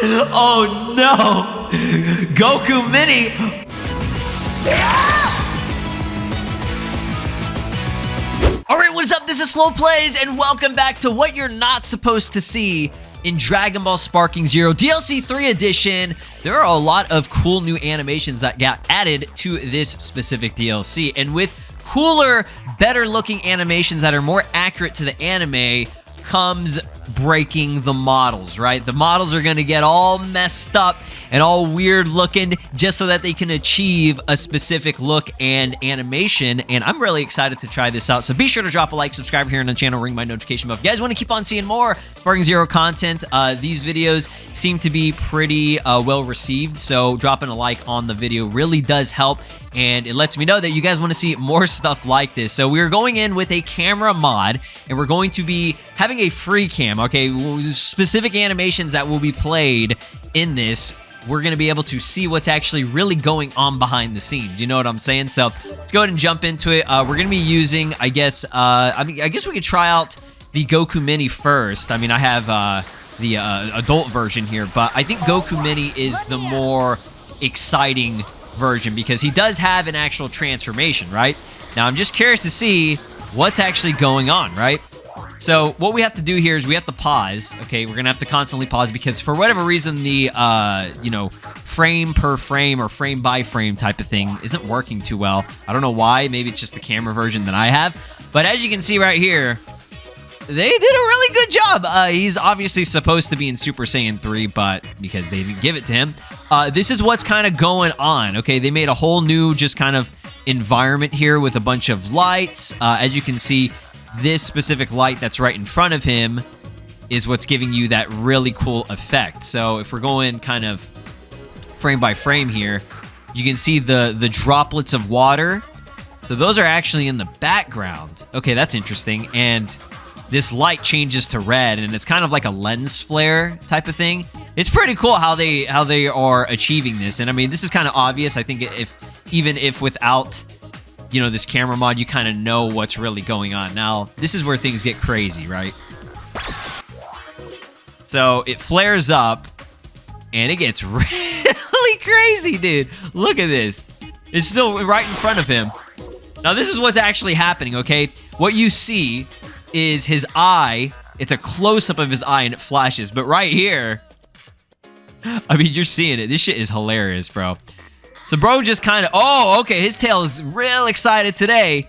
Oh no! Goku Mini! Alright, what is up? This is SLOplays, and welcome back to what you're not supposed to see in Dragon Ball Sparking Zero DLC 3 Edition. There are a lot of cool new animations that got added to this specific DLC, and with cooler, better looking animations that are more accurate to the anime comes breaking the models, right? The models are going to get all messed up and all weird looking just so that they can achieve a specific look and animation, and I'm really excited to try this out. So be sure to drop a like, subscribe here on the channel, ring my notification bell. If you guys want to keep on seeing more Sparking Zero content, these videos seem to be pretty well received, so dropping a like on the video really does help, and it lets me know that you guys want to see more stuff like this. So we're going in with a camera mod, and we're going to be having a free cam, okay? Specific animations that will be played in this. We're going to be able to see what's actually really going on behind the scenes. You know what I'm saying? So let's go ahead and jump into it. We're going to be using, I guess we could try out the Goku Mini first. I mean, I have the adult version here, but I think Goku Mini is the more exciting version because he does have an actual transformation, right? Now, I'm just curious to see what's actually going on, right? So what we have to do here is we have to pause, okay? We're going to have to constantly pause because for whatever reason, the, frame per frame or frame by frame type of thing isn't working too well. I don't know why. Maybe it's just the camera version that I have. But as you can see right here, they did a really good job. He's obviously supposed to be in Super Saiyan 3, but because they didn't give it to him, this is what's kind of going on, okay? They made a whole new just kind of environment here with a bunch of lights. As you can see, this specific light that's right in front of him is what's giving you that really cool effect. So if we're going kind of frame by frame here, you can see the droplets of water. So those are actually in the background. Okay, that's interesting. And this light changes to red, and it's kind of like a lens flare type of thing. It's pretty cool how they are achieving this. And I mean, this is kind of obvious. I think even if without this camera mod, you kind of know what's really going on. Now, this is where things get crazy, right? So it flares up, and it gets really crazy, dude. Look at this. It's still right in front of him. Now, this is what's actually happening, okay? What you see is his eye. It's a close-up of his eye, and it flashes. But right here, I mean, you're seeing it. This shit is hilarious, bro. So bro just kind of, okay, his tail is real excited today.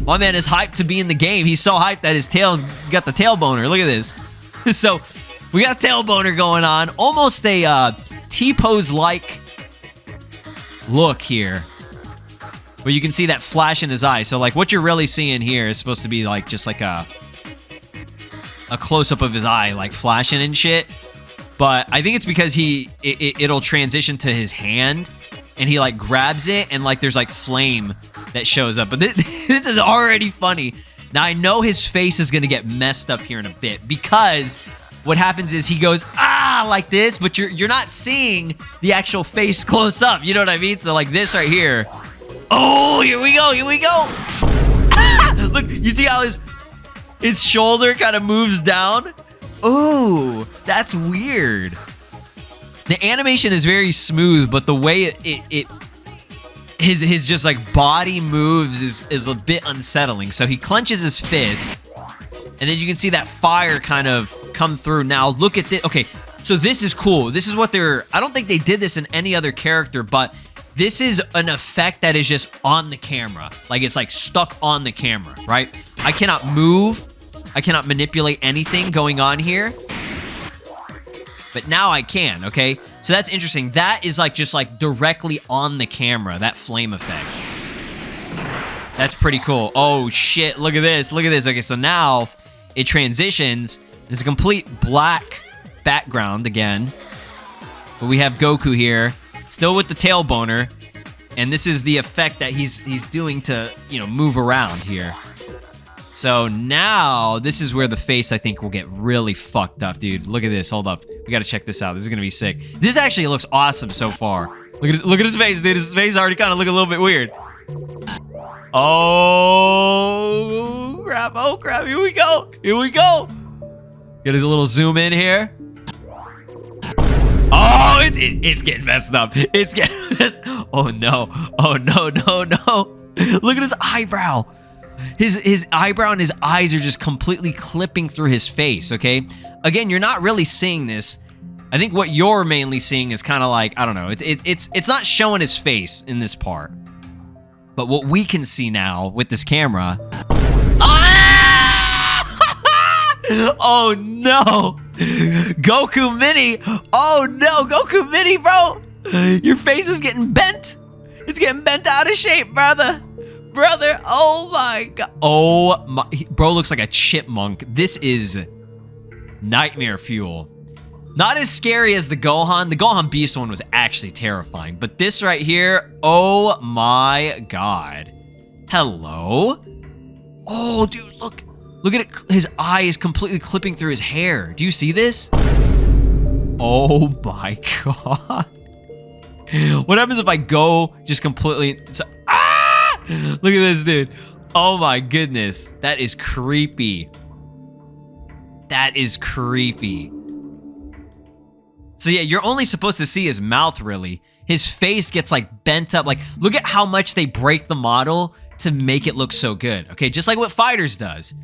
My man is hyped to be in the game. He's so hyped that his tail's got the tail boner. Look at this. So we got tail boner going on. Almost a T-pose-like look here. Where you can see that flash in his eye. So like what you're really seeing here is supposed to be like just like a close-up of his eye, like flashing and shit. But I think it's because it'll transition to his hand, and he like grabs it, and like there's like flame that shows up. But this is already funny. Now I know his face is gonna get messed up here in a bit because what happens is he goes like this, but you're not seeing the actual face close up. You know what I mean? So like this right here. Oh, here we go, here we go. Look, you see how his shoulder kind of moves down? Ooh, that's weird. The animation is very smooth, but the way his just like body moves is a bit unsettling. So he clenches his fist, and then you can see that fire kind of come through. Now look at this. Okay, so this is cool. This is what I don't think they did this in any other character, but this is an effect that is just on the camera. Like it's like stuck on the camera, right? I cannot move. I cannot manipulate anything going on here. But now I can, okay? So that's interesting. That is like just like directly on the camera, that flame effect. That's pretty cool. Oh shit, look at this. Look at this. Okay, so now it transitions. It's a complete black background again. But we have Goku here, still with the tail boner. And this is the effect that he's doing to, move around here. So now, this is where the face, I think, will get really fucked up, dude. Look at this. Hold up. We gotta check this out. This is gonna be sick. This actually looks awesome so far. Look at his face, dude. His face already kind of look a little bit weird. Oh, crap. Oh, crap. Here we go. Here we go. Get a little zoom in here. Oh, it's getting messed up. It's getting messed. Oh no. Oh no, no, no. Look at his eyebrow. His eyebrow and his eyes are just completely clipping through his face, okay? Again, you're not really seeing this. I think what you're mainly seeing is kind of like, I don't know. It's not showing his face in this part. But what we can see now with this camera. Oh no! Goku Mini! Oh no, Goku Mini, bro! Your face is getting bent! It's getting bent out of shape, brother! Brother, oh my god. Oh my, bro looks like a chipmunk. This is nightmare fuel. Not as scary as the Gohan. The Gohan Beast one was actually terrifying. But this right here, oh my god. Hello? Oh, dude, look. Look at it. His eye is completely clipping through his hair. Do you see this? Oh my god. What happens if I go just completely... Ah! Look at this, dude. Oh my goodness. That is creepy. That is creepy. So yeah, you're only supposed to see his mouth, really. His face gets like bent up. Like, look at how much they break the model to make it look so good. Okay, just like what Fighters does.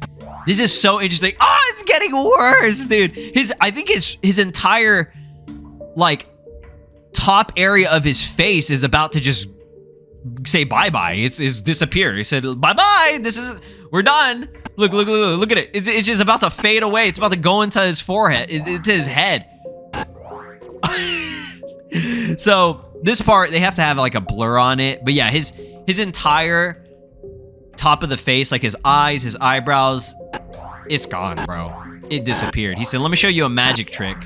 This is so interesting. Oh, it's getting worse, dude. I think his entire, like, top area of his face is about to just say bye-bye. It's disappear. He said, bye-bye. We're done. Look at it. It's just about to fade away. It's about to go into his forehead, into his head. So this part, they have to have like a blur on it. But yeah, his entire top of the face, like his eyes, his eyebrows, it's gone, bro. It disappeared. He said, let me show you a magic trick.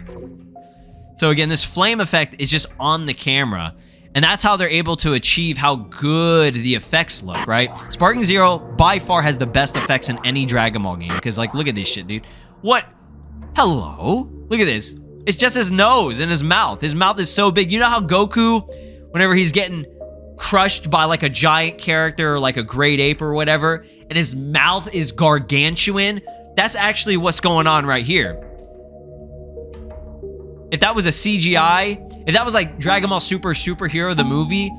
So again, this flame effect is just on the camera. And that's how they're able to achieve how good the effects look, right? Sparking Zero by far has the best effects in any Dragon Ball game. Because, like, look at this shit, dude. What? Hello? Look at this. It's just his nose and his mouth. His mouth is so big. You know how Goku, whenever he's getting crushed by, like, a giant character or, like, a great ape or whatever, and his mouth is gargantuan? That's actually what's going on right here. If that was a CGI, if that was like Dragon Ball Superhero, the movie,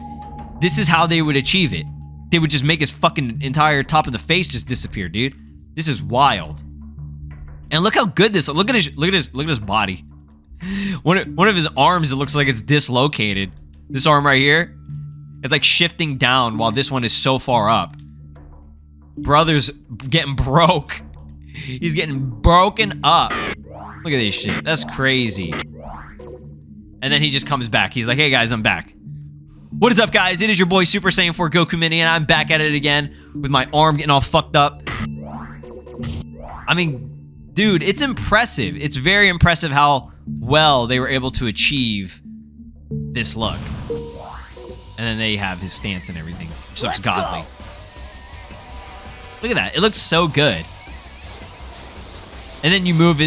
this is how they would achieve it. They would just make his fucking entire top of the face just disappear, dude. This is wild. And look how good this. Look at his body. One of his arms, it looks like it's dislocated. This arm right here, it's like shifting down while this one is so far up. Brother's getting broke. He's getting broken up. Look at this shit. That's crazy. And then he just comes back. He's like, hey guys, I'm back. What is up, guys? It is your boy Super Saiyan 4 Goku Mini, and I'm back at it again with my arm getting all fucked up. I mean, dude, it's impressive. It's very impressive how well they were able to achieve this look. And then they have his stance and everything, which looks godly. Look at that. It looks so good. And then you move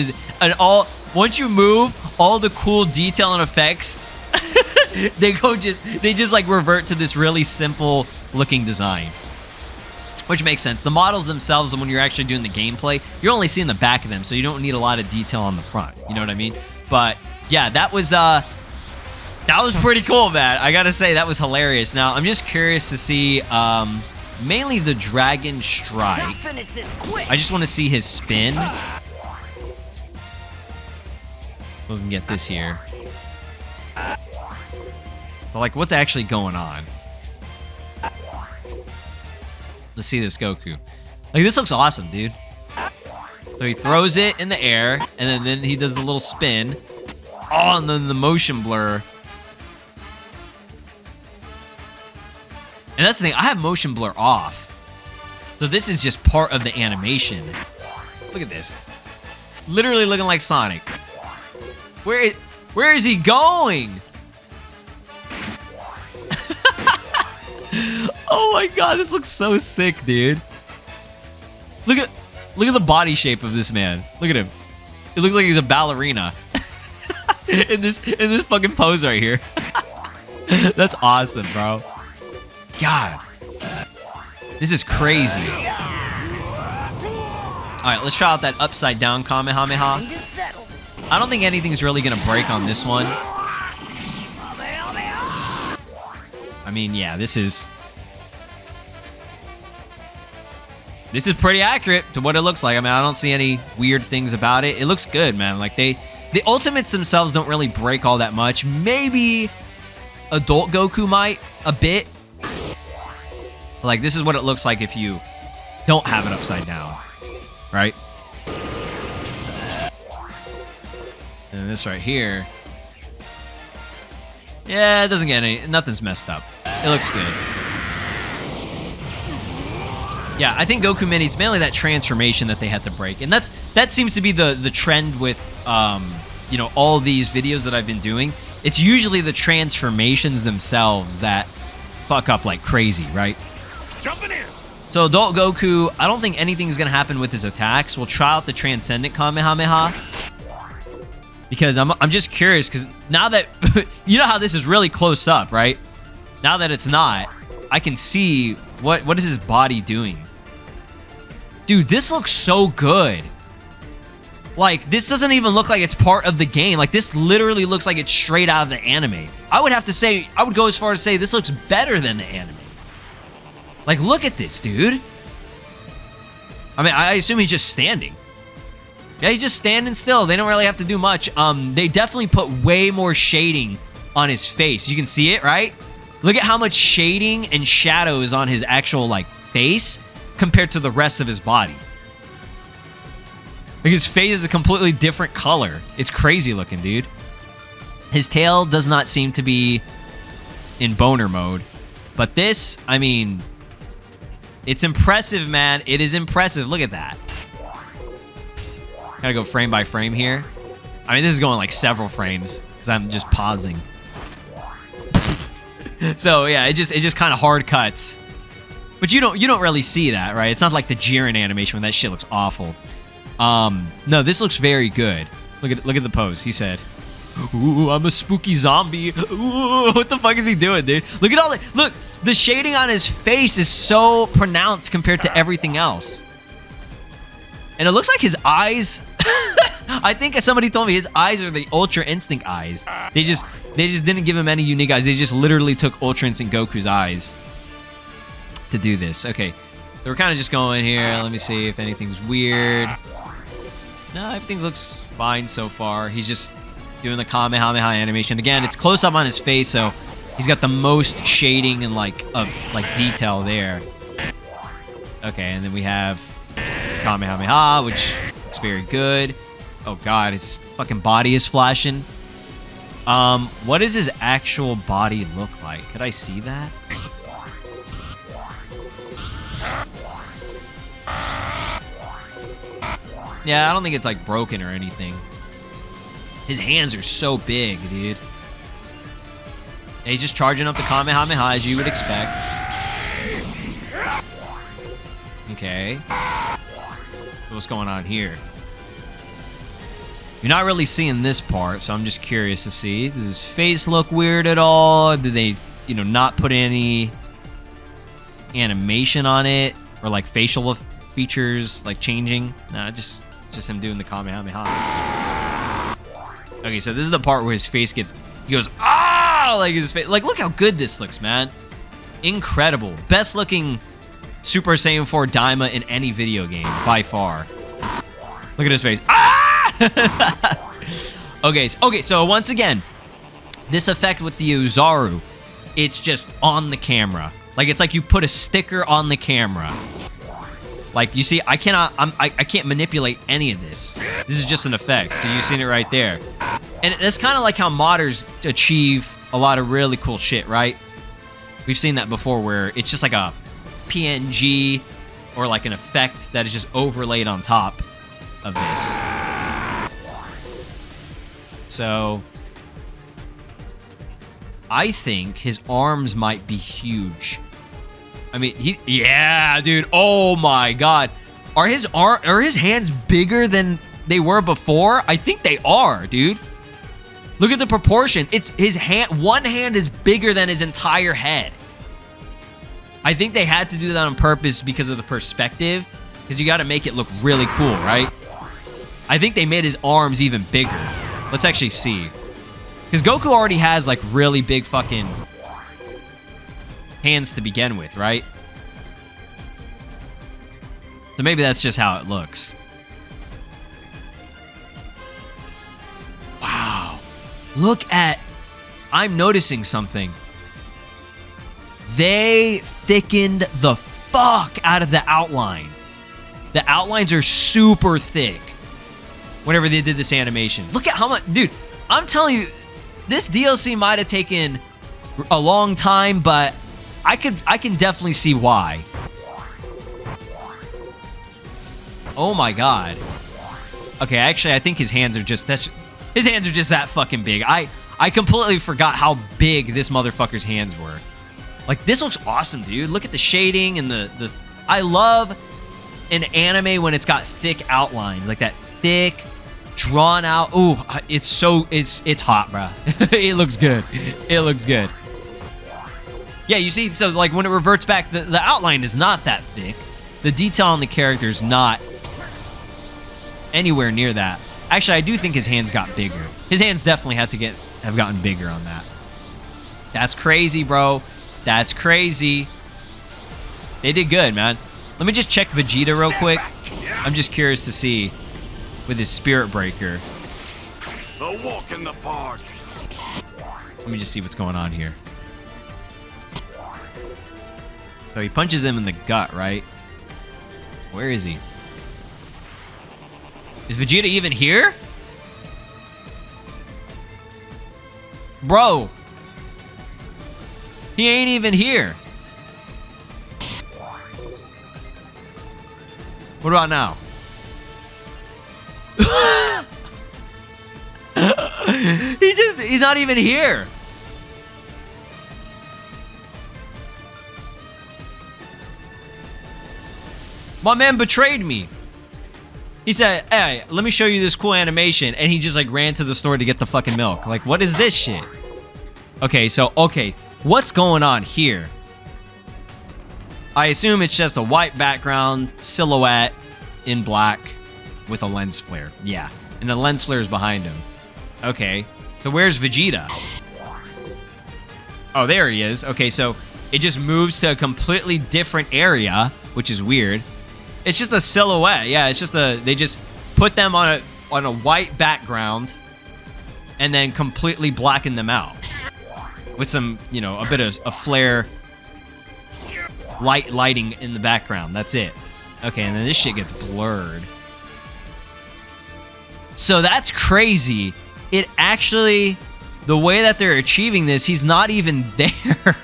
once you move, all the cool detail and effects, they just like revert to this really simple looking design. Which makes sense. The models themselves, when you're actually doing the gameplay, you're only seeing the back of them, so you don't need a lot of detail on the front. You know what I mean? But yeah, that was pretty cool, man. I gotta say, that was hilarious. Now, I'm just curious to see mainly the Dragon Strike. I just want to see his spin. Doesn't get this here. But like, what's actually going on? Let's see this Goku. Like, this looks awesome, dude. So he throws it in the air, and then he does the little spin. Oh, and then the motion blur. And that's the thing, I have motion blur off. So this is just part of the animation. Look at this. Literally looking like Sonic. Where is he going? Oh my god, this looks so sick, dude. Look at the body shape of this man. Look at him. It looks like he's a ballerina. in this fucking pose right here. That's awesome, bro. God. This is crazy. Alright, let's try out that upside down Kamehameha. I don't think anything's really gonna break on this one. I mean, yeah, this is pretty accurate to what it looks like. I mean, I don't see any weird things about it. It looks good, man. Like, the ultimates themselves don't really break all that much. Maybe adult Goku might a bit. Like, this is what it looks like if you don't have it upside down, right? And this right here, yeah, it doesn't get nothing's messed up. It looks good. Yeah, I think Goku Mini, it's mainly that transformation that they had to break. And that seems to be the trend with, you know, all these videos that I've been doing. It's usually the transformations themselves that fuck up like crazy, right? Jumping in. So adult Goku, I don't think anything's going to happen with his attacks. We'll try out the Transcendent Kamehameha. Because I'm just curious, because now that... you know how this is really close up, right? Now that it's not, I can see what is his body doing. Dude, this looks so good. Like, this doesn't even look like it's part of the game. Like, this literally looks like it's straight out of the anime. I would have to say, I would go as far as say this looks better than the anime. Like, look at this, dude. I mean, I assume he's just standing. Yeah, he's just standing still. They don't really have to do much. They definitely put way more shading on his face. You can see it, right? Look at how much shading and shadow is on his actual, like, face compared to the rest of his body. Like, his face is a completely different color. It's crazy looking, dude. His tail does not seem to be in boner mode. But this, I mean, it's impressive, man. It is impressive. Look at that. Gotta go frame by frame here. I mean, this is going like several frames because I'm just pausing. So yeah, it just kind of hard cuts. But you don't really see that, right? It's not like the Jiren animation when that shit looks awful. No, this looks very good. Look at the pose. He said, "Ooh, I'm a spooky zombie." Ooh, what the fuck is he doing, dude? Look at all the look. The shading on his face is so pronounced compared to everything else. And it looks like his eyes. I think somebody told me his eyes are the Ultra Instinct eyes. They just didn't give him any unique eyes. They just literally took Ultra Instinct Goku's eyes to do this. Okay, so we're kind of just going here. Let me see if anything's weird. No, everything looks fine so far. He's just doing the Kamehameha animation. Again, it's close up on his face, so he's got the most shading and like detail there. Okay, and then we have Kamehameha, which looks very good. Oh god, his fucking body is flashing. What does his actual body look like? Could I see that? Yeah, I don't think it's like broken or anything. His hands are so big, dude. And he's just charging up the Kamehameha as you would expect. Okay. What's going on here? You're not really seeing this part, so I'm just curious to see. Does his face look weird at all? Did they, you know, not put any animation on it? Or like facial features like changing? Nah, just him doing the Kamehameha. Okay, so this is the part where his face gets, he goes, ah! Like his face, like look how good this looks, man. Incredible. Best looking Super Saiyan 4 Daima in any video game, by far. Look at his face. Ah! Okay, so once again, this effect with the Uzaru, it's just on the camera. Like, it's like you put a sticker on the camera. Like, you see, I can't manipulate any of this. This is just an effect, so you've seen it right there. And it's kind of like how modders achieve a lot of really cool shit, right? We've seen that before where it's just like a PNG or like an effect that is just overlaid on top of this. So I think his arms might be huge. I mean, yeah, dude. Oh my god. Are his hands bigger than they were before? I think they are, dude. Look at the proportion. It's his hand, one hand is bigger than his entire head. I think they had to do that on purpose because of the perspective, because you got to make it look really cool, right? I think they made his arms even bigger. Let's actually see. Because Goku already has like really big fucking hands to begin with, right? So maybe that's just how it looks. Wow. Look at... I'm noticing something. They thickened the fuck out of the outline. The outlines are super thick whenever they did this animation. Look at how much... Dude, I'm telling you, this DLC might have taken a long time, but I can definitely see why. Oh my god. Okay, actually, I think his hands are just... his hands are just that fucking big. I completely forgot how big this motherfucker's hands were. Like, this looks awesome, dude. Look at the shading and the... I love an anime when it's got thick outlines. Like that thick, drawn out... Ooh, it's so... It's hot, bruh. It looks good. It looks good. Yeah, you see, so, like, when it reverts back, the outline is not that thick. The detail on the character is not anywhere near that. Actually, I do think his hands got bigger. His hands definitely had to have gotten bigger on that. That's crazy, bro. That's crazy. They did good, man. Let me just check Vegeta real quick. I'm just curious to see with his Spirit Breaker. A walk in the park. Let me just see what's going on here. So he punches him in the gut, right? Where is he? Is Vegeta even here? Bro. He ain't even here. What about now? He's not even here. My man betrayed me. He said, hey, let me show you this cool animation. And he just like ran to the store to get the fucking milk. Like, what is this shit? Okay, what's going on here? I assume it's just a white background silhouette in black with a lens flare. Yeah, and the lens flare is behind him. Okay, so where's Vegeta? Oh, there he is. Okay, so it just moves to a completely different area, which is weird. It's just a silhouette. Yeah, it's just they just put them on a white background and then completely blacken them out with some, you know, a bit of a flare lighting in the background. That's it. Okay, and then this shit gets blurred. So that's crazy. It actually, the way that they're achieving this, he's not even there.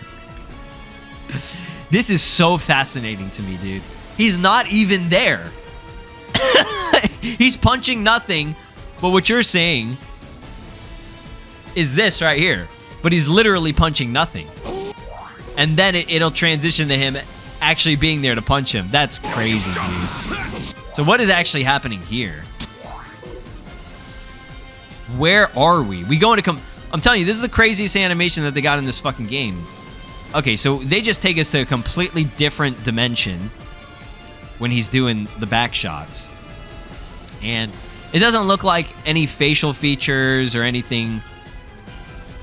This is so fascinating to me, dude. He's not even there. He's punching nothing, but what you're saying is this right here. But he's literally punching nothing. And then it'll transition to him actually being there to punch him. That's crazy, dude. So what is actually happening here? Where are we? We going to come... I'm telling you, this is the craziest animation that they got in this fucking game. Okay, so they just take us to a completely different dimension when he's doing the back shots. And it doesn't look like any facial features or anything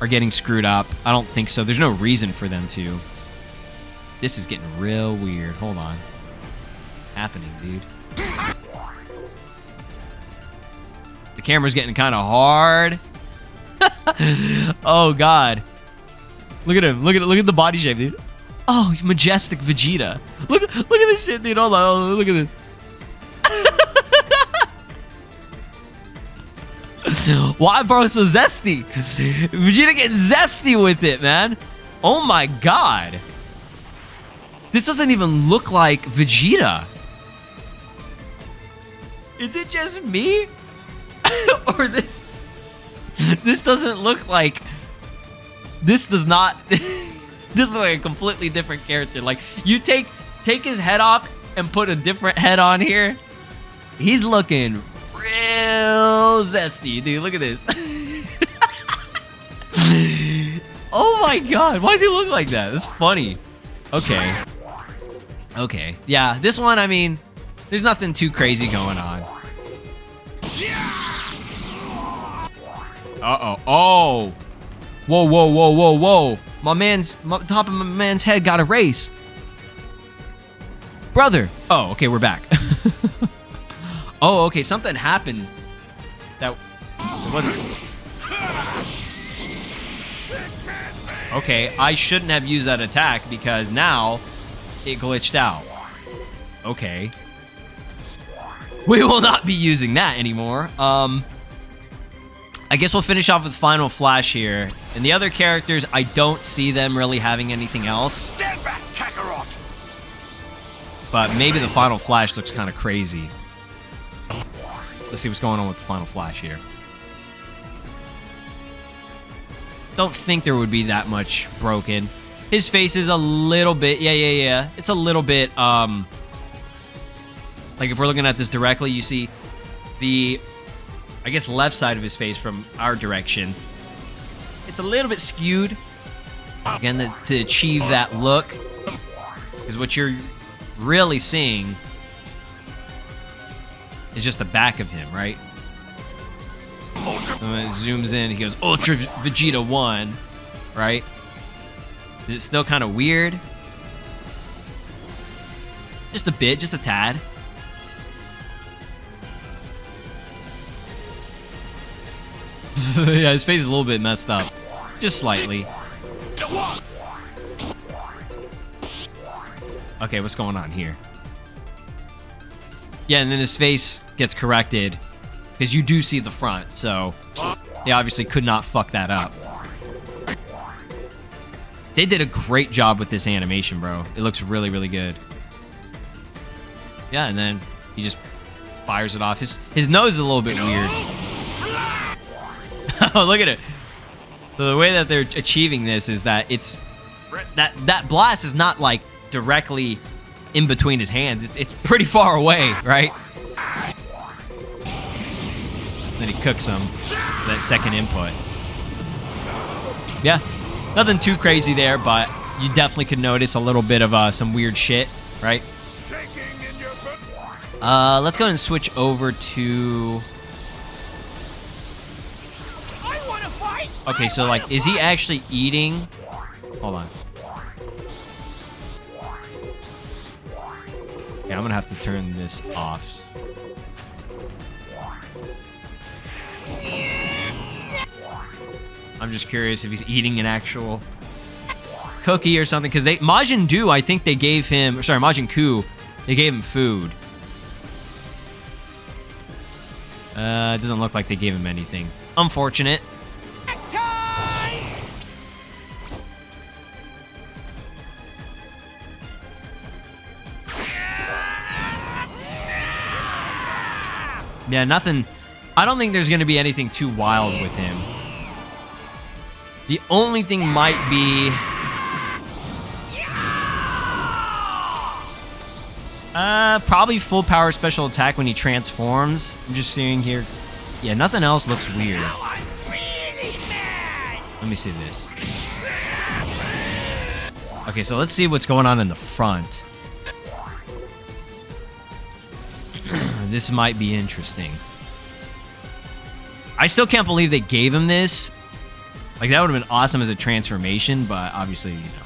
are getting screwed up. I don't think so. There's no reason for them to. This is getting real weird. Hold on. Happening, dude. The camera's getting kind of hard. Oh god. Look at him. Look at the body shape, dude. Oh, majestic Vegeta. Look at this shit, dude. Hold on. Look at this. Why, bro, so zesty? Vegeta getting zesty with it, man. Oh my god. This doesn't even look like Vegeta. Is it just me? Or this doesn't look like... This does not... This is like a completely different character. Like, you take his head off and put a different head on here. He's looking real zesty, dude. Look at this. Oh my god. Why does he look like that? That's funny. Okay. Okay. Yeah, this one, I mean, there's nothing too crazy going on. Uh-oh. Oh. Whoa, whoa, whoa, whoa, whoa. top of my man's head got erased. Brother. Oh, okay, we're back. Oh, okay, something happened. That it wasn't. Okay, I shouldn't have used that attack because now it glitched out. Okay. We will not be using that anymore. I guess we'll finish off with Final Flash here. And the other characters, I don't see them really having anything else. Stand back, Kakarot. But maybe the Final Flash looks kind of crazy. Let's see what's going on with the Final Flash here. Don't think there would be that much broken. His face is a little bit, yeah. It's a little bit, like if we're looking at this directly, you see the, I guess, left side of his face from our direction. It's a little bit skewed. Again, to achieve that look, because what you're really seeing is just the back of him, right? And when it zooms in, he goes, Ultra Vegeta 1, right? Is it still kind of weird? Just a bit, just a tad. Yeah, his face is a little bit messed up. Just slightly. Okay, what's going on here? Yeah, and then his face gets corrected because you do see the front, so they obviously could not fuck that up. They did a great job with this animation, bro. It looks really, really good. Yeah, and then he just fires it off. His nose is a little bit weird. Oh, look at it. So the way that they're achieving this is that it's that blast is not like directly in between his hands. It's pretty far away, right? Then he cooks him for that second input. Yeah, nothing too crazy there, but you definitely could notice a little bit of some weird shit, right? Let's go ahead and switch over to... Okay, so like, is he actually eating? Hold on. Yeah, I'm gonna have to turn this off. I'm just curious if he's eating an actual cookie or something, because Majin Buu, I think they gave him, sorry, Majin Buu, they gave him food. It doesn't look like they gave him anything. Unfortunate. Yeah, nothing. I don't think there's going to be anything too wild with him. The only thing might be... probably full power special attack when he transforms. I'm just seeing here. Yeah, nothing else looks weird. Let me see this. Okay, so let's see what's going on in the front. This might be interesting. I still can't believe they gave him this. Like, that would have been awesome as a transformation, but obviously, you know,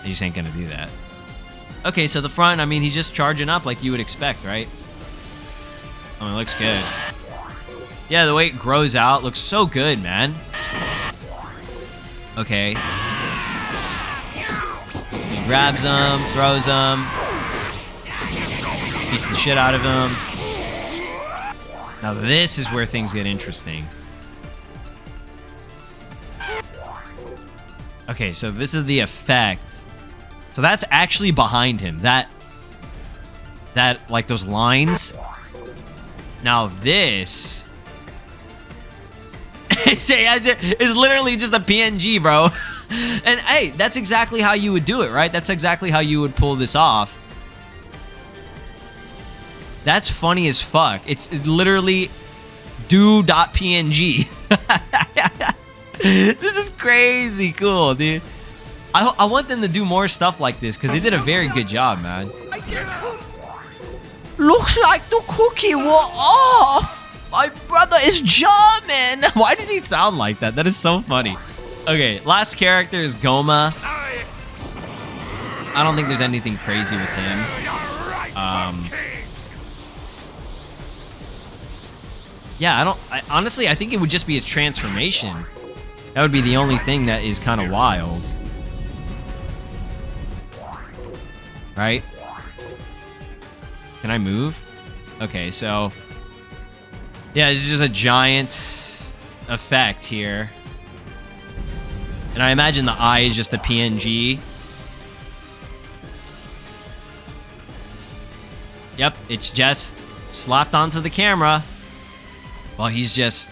they just ain't gonna do that. Okay, so the front, I mean, he's just charging up like you would expect, right? Oh, it looks good. Yeah, the way it grows out looks so good, man. Okay. He grabs him, throws him. Beats the shit out of him. Now this is where things get interesting. Okay, so this is the effect. So that's actually behind him. That like those lines. Now this is literally just a PNG, bro. And hey, that's exactly how you would do it, right? That's exactly how you would pull this off. That's funny as fuck. It's literally do.png. This is crazy cool, dude. I want them to do more stuff like this because they did a very good job, man. Looks like the cookie wore off. My brother is German. Why does he sound like that? That is so funny. Okay, last character is Gomah. I don't think there's anything crazy with him. Yeah, honestly, I think it would just be his transformation. That would be the only thing that is kind of wild. Right? Can I move? Okay, so... yeah, it's just a giant effect here. And I imagine the eye is just a PNG. Yep, it's just slapped onto the camera. While he's just...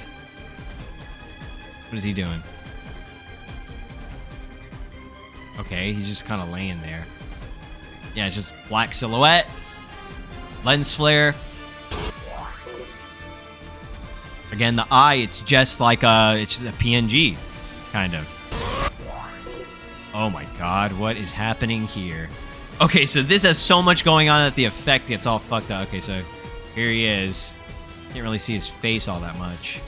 what is he doing? Okay, he's just kind of laying there. Yeah, it's just black silhouette. Lens flare. Again, the eye, it's just like it's just a PNG, kind of. Oh my god, what is happening here? Okay, so this has so much going on that the effect gets all fucked up. Okay, so here he is. Can't really see his face all that much.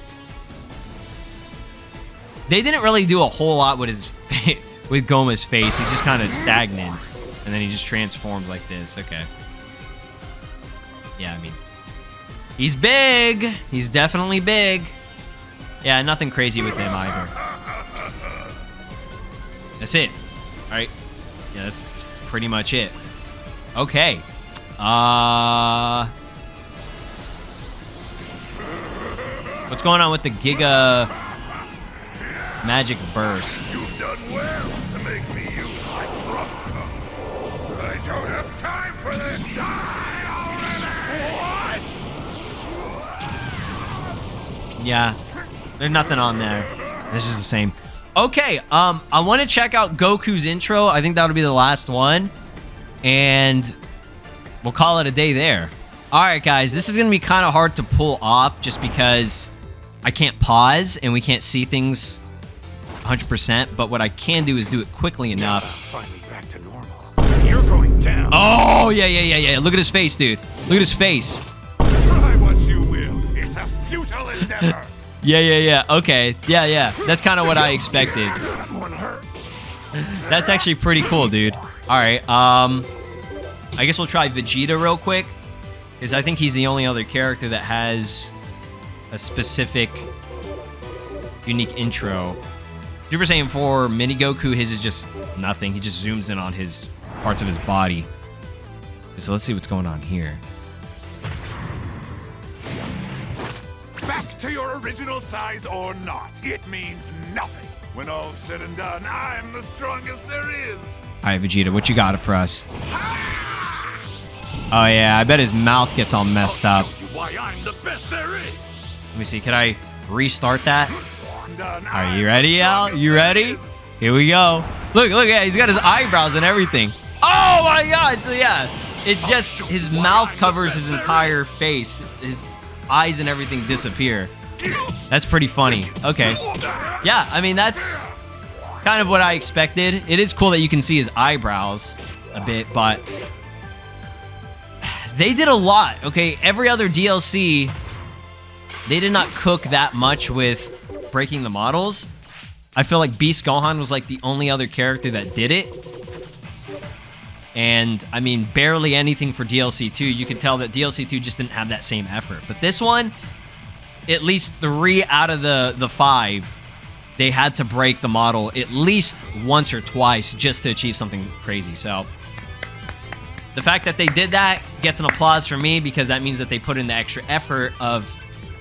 They didn't really do a whole lot with his face, with Gomah's face. He's just kind of stagnant, and then he just transforms like this. Okay. Yeah, I mean, he's big. He's definitely big. Yeah, nothing crazy with him either. That's it. All right. Yeah, that's pretty much it. Okay. What's going on with the Giga Magic Burst? You've done well to make me use my trump. I don't have time for this. Die already! What? Yeah, there's nothing on there. It's just the same. Okay, I want to check out Goku's intro. I think that'll be the last one. And we'll call it a day there. All right, guys, this is going to be kind of hard to pull off just because I can't pause and we can't see things 100%. But what I can do is do it quickly enough. Finally back to normal. You're going down. Oh, yeah. Look at his face, dude. Look at his face. Try what you will. It's a futile endeavor. Yeah. Okay. Yeah. That's kind of what I expected. That one hurt. That's actually pretty cool, dude. All right. I guess we'll try Vegeta real quick, because I think he's the only other character that has a specific unique intro. Super Saiyan 4 Mini Goku, his is just nothing. He just zooms in on his parts of his body. So let's see what's going on here. Back to your original size or not, it means nothing. When all's said and done, I'm the strongest there is. All right, Vegeta, what you got for us? Oh yeah, I bet his mouth gets all messed up. I'll show you why I'm the best there is. Let me see, can I restart that? Done. Are you ready, Al? You ready? Here we go. Look, yeah, he's got his eyebrows and everything. Oh my god, so yeah, it's just his mouth covers his entire face. His eyes and everything disappear. That's pretty funny. Okay. Yeah, I mean, that's kind of what I expected. It is cool that you can see his eyebrows a bit, but they did a lot, okay? Every other DLC, they did not cook that much with breaking the models. I feel like Beast Gohan was like the only other character that did it. And, I mean, barely anything for DLC 2. You could tell that DLC 2 just didn't have that same effort. But this one, at least 3 out of the 5, they had to break the model at least once or twice just to achieve something crazy. So the fact that they did that gets an applause for me, because that means that they put in the extra effort of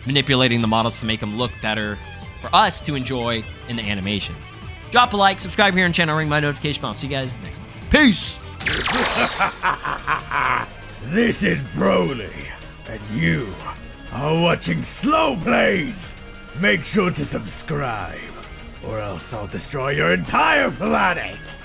manipulating the models to make them look better for us to enjoy in the animations. Drop a like, subscribe here on the channel, ring my notification bell. See you guys next time. Peace! This is Broly, and you are watching SLOplays. Make sure to subscribe, or else I'll destroy your entire planet.